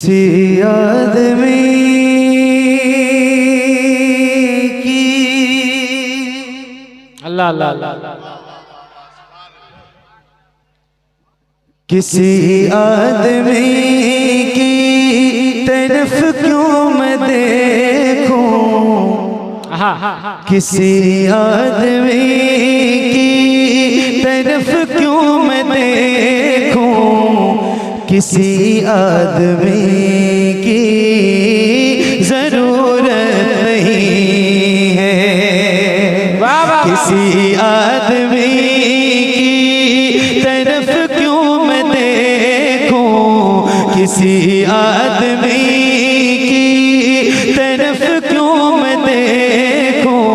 किसी आदमी की अल्लाह अल्लाह अल्लाह किसी आदमी की तरफ क्यों मैं देखूं, किसी आदमी की तरफ क्यों मैं देखूं, किसी आदमी की जरूरत नहीं है, किसी आदमी की तरफ क्यों मैं देखूं, किसी आदमी की तरफ क्यों मैं देखूं,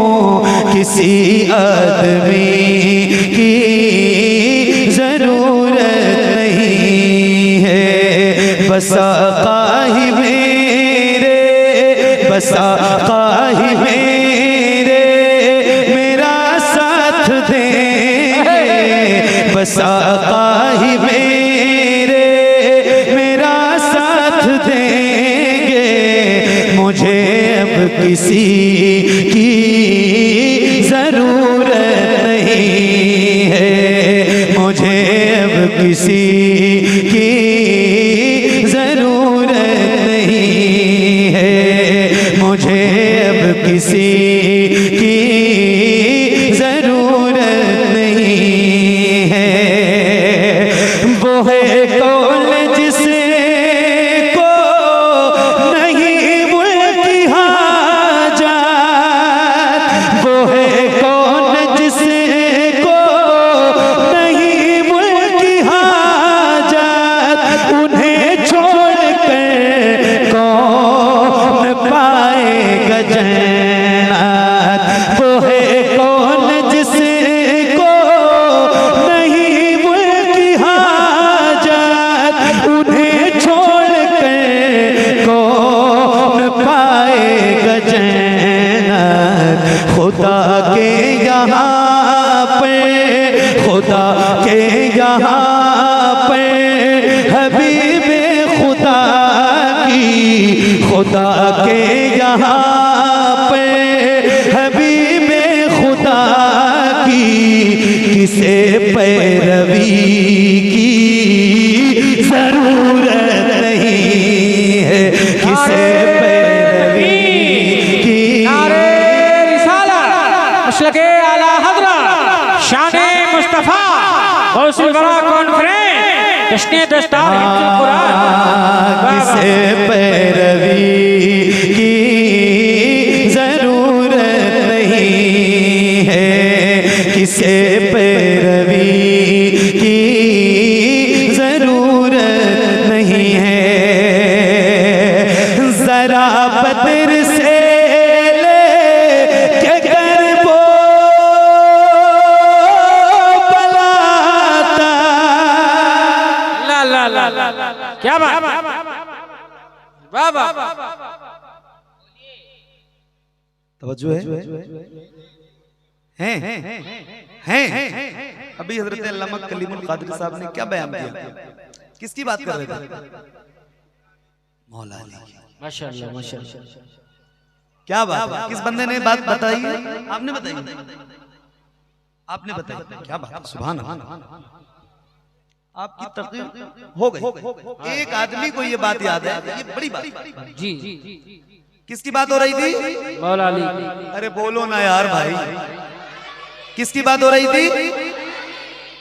किसी आदमी की जरूरत नहीं है। बस आका ही मेरे, बस आका ही मेरे मेरा साथ देंगे, बस आका ही मेरे मेरा साथ देंगे। मुझे अब किसी की जरूरत नहीं है, मुझे अब किसी की जरूरत नहीं है, मुझे अब किसी की जरूरत नहीं है। वो है कौन जिसे को नहीं मुल्की हाजत, वो है कौन जिसे को नहीं मुल्की हाजत, उन्हें छोड़ कर कौन पाएगा जन्नत। वो है कौन जिसे को नहीं मुल्की हाजत, उन्हें छोड़ कर कौन पाएगा जन्नत। खुदा के यहाँ पे, खुदा के यहाँ पे हबीबे खुदा की, खुदा के यहाँ पे हबीबे खुदा की किसे पैरवी की जरूरत नहीं है, किसे पैरवी की। नारे रिसालत मसलके आला हज़रत शाने मुस्तफा गौसुल वरा कॉन्फ्रेंस जश्न दस्तार हिफ्ज़ुल कुरान। किसे पैरवी की जरूरत नहीं है, किसे पैरवी की जरूरत नहीं है। जरा बदर से ले के कर वो बलाता, ला ला ला क्या बात, वाह वाह, तवज्जो है। अभी हजरत अल्लामा कलीमुल कादरी साहब ने क्या बयान किया, किसकी बात कर रहे थे? मौला अली की। माशाअल्लाह माशाअल्लाह। क्या बात है, किस बंदे ने बात बताई? आपने बताई, आपने बताई। क्या बात, सुभान अल्लाह। आपकी तकरीर हो गई। एक आदमी को ये बात याद है, ये बड़ी बात। जी किसकी बात हो रही थी? मौला अली। अरे बोलो ना यार भाई, किसकी बात हो रही थी?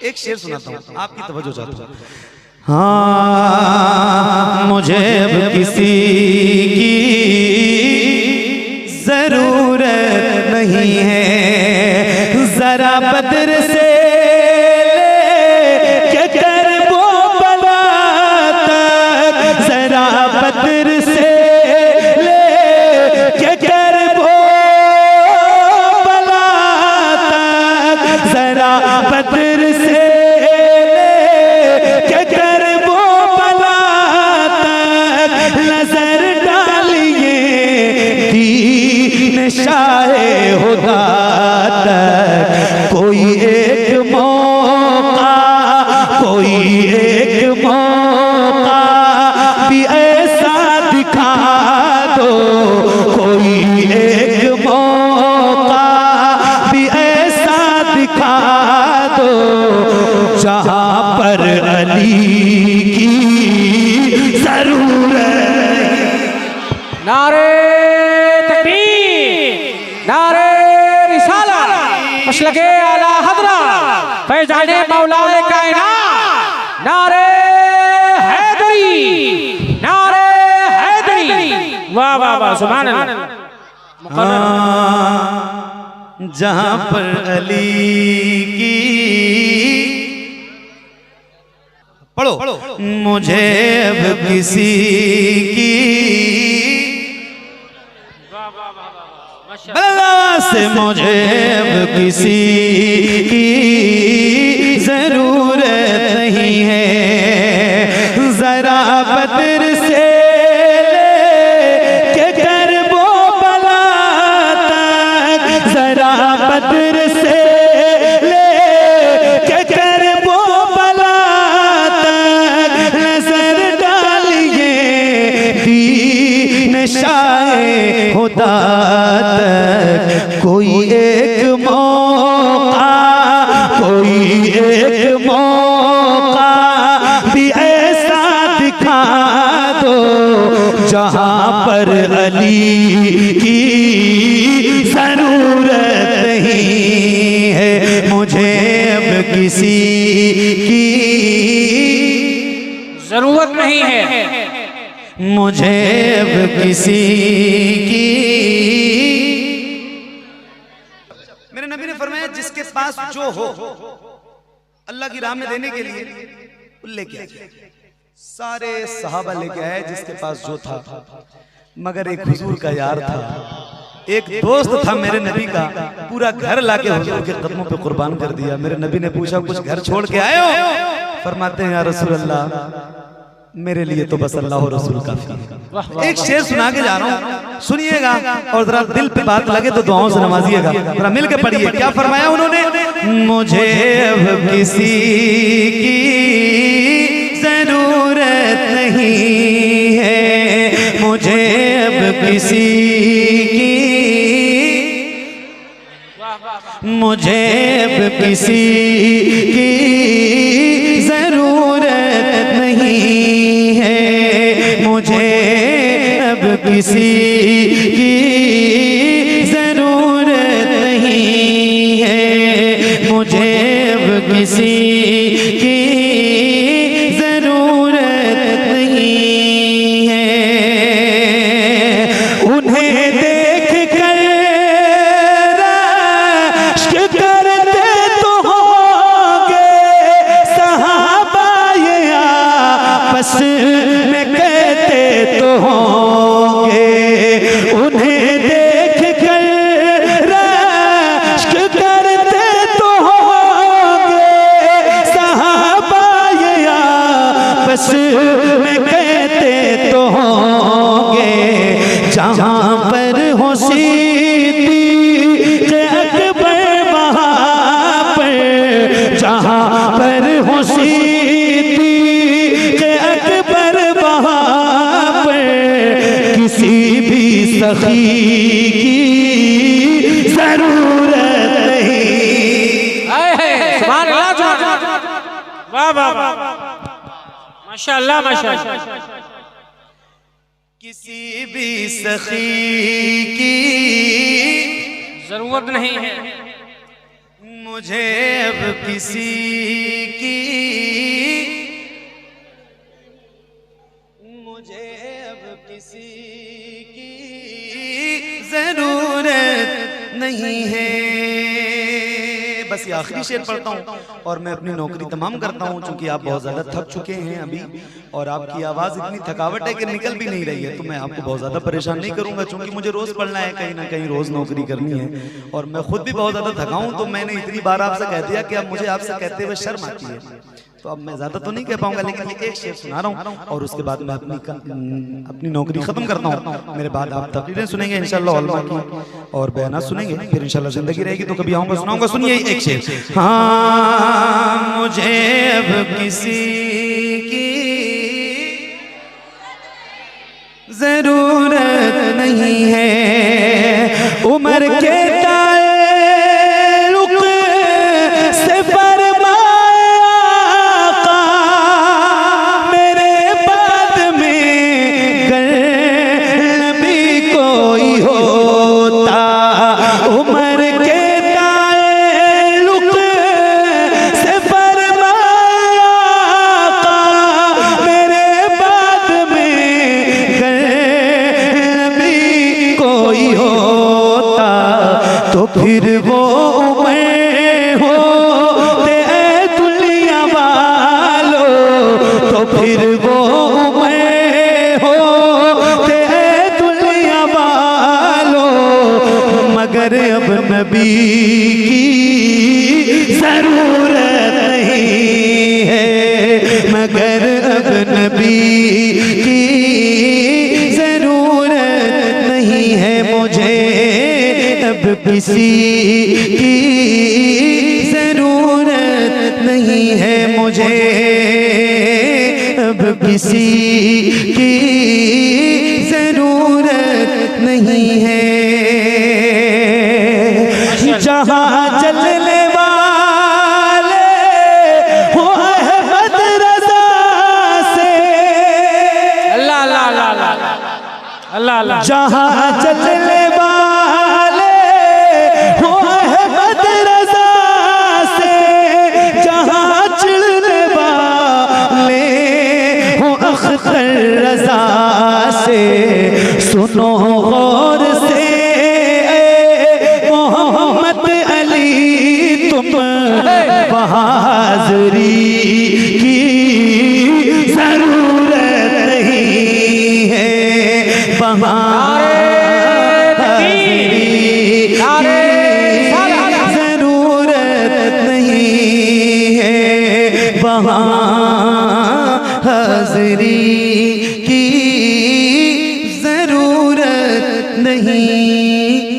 एक शेर सुनाता हूँ, आपकी तवज्जो चाहता हूँ। हाँ, मुझे अब किसी की जरूरत नहीं है, जरा बदर से लेके कर वो बला तक, जरा बदर से लेके कर वो बला तक, जरा बदर से लेके कर वो बला तक, नजर डालिए दीन शाहे खुदा तक। कोई एक मौका, कोई एक मौका भी ऐसा दिखा दो, कोई एक मौका भी ऐसा दिखा दो जहां पर अली की जरूरत। नारे तकबीर, नारे रिसाला, मसलके आला हज़रा फैज़ाने मौलाए कायनात, नारे हैदरी, नारे हैदरी। वाह वाह वाह, सुभान अल्लाह। जहां पर अली की, पढ़ो, मुझे अब किसी की बला से, मुझे अब किसी की जरूरत नहीं है। जरा बदर से लेके करबो बला तक, जरा बदर से लेके करबो बला तक नजर डालिए दीन शाए खुदा तक। कोई एक मौका, कोई एक मौका भी ऐसा दिखा दो जहां पर अली की जरूरत नहीं है। मुझे अब किसी की जरूरत नहीं है, मुझे अब किसी की। मेरे नबी ने फरमाया जिसके पास जो हो अल्लाह की राह में देने के लिए लेके आए। सारे सहाबा लेके आए जिसके पास जो था, मगर एक हुजूर का यार था, एक दोस्त था मेरे नबी का, पूरा घर लाके हुजूर के कदमों पे कुर्बान कर दिया। मेरे नबी ने पूछा कुछ घर छोड़ के आए हो? फरमाते हैं या रसूल अल्लाह, मेरे लिए तो बस अल्लाह और रसूल काफी है। एक शेर सुना के जा रहा हूँ, सुनिएगा और जरा दिल पे बात लगे तो दुआओं से नवाजिएगा। जरा मिल के पढ़िए क्या फरमाया उन्होंने। मुझे अब किसी की जरूरत नहीं है, मुझे अब किसी की, मुझे अब किसी की जरूरत नहीं है, मुझे अब किसी की जरूरत नहीं है, मुझे अब किसी की जरूरत नहीं है। उन्हें देख कर रश्क करते तो होंगे सहाबा, ये आपस में कहते तो होंगे। उन्हें देख कर रश्क करते तो होंगे सहाबा, ये आपस में कहते तो होंगे। जहाँ पर हो सिद्दीक़ अकबर वहाँ पर, जहाँ पर हो सिद्दीक़ अकबर वहाँ पर किसी भी सखी की जरूरत नहीं। सुभान अल्लाह, वाह वाह वाह, माशाअल्लाह माशाअल्लाह। किसी भी सखी की जरूरत नहीं है, मुझे अब किसी की, मुझे अब किसी की जरूरत नहीं है। बस ये आखिरी शेर पढ़ता हूँ और मैं अपनी नौकरी तमाम करता हूँ, चूंकि आप बहुत ज्यादा थक चुके हैं अभी और आपकी आवाज इतनी थकावट है कि निकल भी नहीं रही है, तो मैं आपको बहुत ज्यादा परेशान नहीं करूंगा, चूंकि मुझे रोज पढ़ना है, कहीं ना कहीं रोज नौकरी करनी है और मैं खुद भी बहुत ज्यादा थका हूं। तो मैंने इतनी बार आपसे कह दिया कि अब मुझे आपसे कहते हुए शर्म आती है, तो अब मैं ज्यादा तो नहीं कह पाऊंगा, लेकिन एक शेर सुना रहा हूँ और उसके बाद मैं अपनी नौकरी खत्म करता हूँ। मेरे बाद आप तकरीरें सुनेंगे इंशाल्लाह उलमा की और बयानात सुनेंगे, फिर इंशाल्लाह जिंदगी रहेगी तो कभी आऊंगा सुनाऊंगा। सुनिए एक शेर। हाँ मुझे अब किसी की जरूरत नहीं है। उमर के ताल्लुक से फरमाया आका, मेरे बाद में गर नबी कोई होता। उमर के ताल्लुक से फरमाया आका, मेरे बाद में गर नबी कोई होता, तो फिर वो उमर होते दुनिया वालों, तो फिर वो उमर होते दुनिया वालों। मगर अब नबी की जरूरत नहीं है, मगर अब नबी की जरूरत नहीं है मुझे, अब किसी की जरूरत नहीं है मुझे, अब किसी की जरूरत नहीं है। जहाँ चलने वाले हो अहमद रज़ा से, अल्लाह अल्लाह अल्लाह अल्लाह अल्लाह, जहाँ चलने वाले हो अहमद रज़ा से, जहाँ चिढ़ने वाले हो अख्तर रज़ा से, सुनो गौर से मोहम्मद अली तुम बहादुरी की जरूरत नहीं है, बहादुरी की जरूरत नहीं है, बहादुरी की जरूरत नहीं